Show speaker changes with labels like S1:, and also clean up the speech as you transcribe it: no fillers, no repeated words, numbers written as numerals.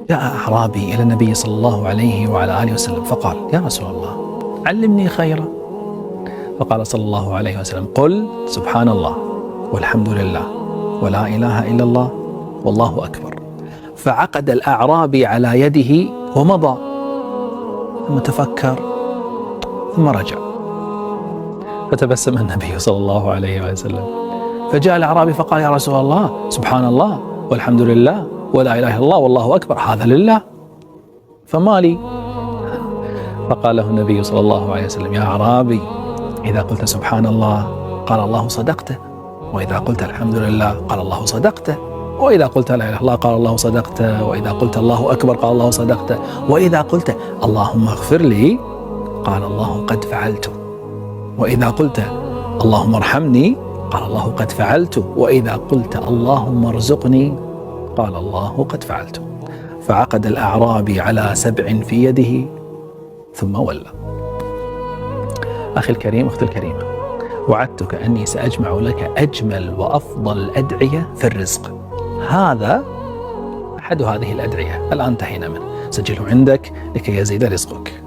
S1: جاء أعرابي إلى النبي صلى الله عليه وعلى آله وسلم فقال: يا رسول الله، علمني خيرا. فقال صلى الله عليه وسلم: قل سبحان الله والحمد لله ولا إله إلا الله والله أكبر. فعقد الأعرابي على يده ومضى، ثم تفكر ثم رجع، فتبسم النبي صلى الله عليه وسلم، فجاء الأعرابي فقال: يا رسول الله، سبحان الله والحمد لله ولا إله إلا الله والله أكبر، هذا لله، فما لي؟ فقال له النبي صلى الله عليه وسلم: يا أعرابي، إذا قلت سبحان الله قال الله صدقته، وإذا قلت الحمد لله قال الله صدقته، وإذا قلت لا إله إلا الله قال الله صدقته، وإذا قلت الله أكبر قال الله صدقته، وإذا قلت اللهم اغفر لي قال الله قد فعلت، وإذا قلت اللهم ارحمني قال الله قد فعلت، وإذا قلت اللهم ارزقني قال الله قد فعلت. فعقد الأعرابي على 7 في يده ثم ولى. أخي الكريم، أختي الكريمة، وعدتك أني سأجمع لك أجمل وأفضل الأدعية في الرزق. هذا أحد هذه الأدعية، الآن انتهينا منه، سجله عندك لكي يزيد رزقك.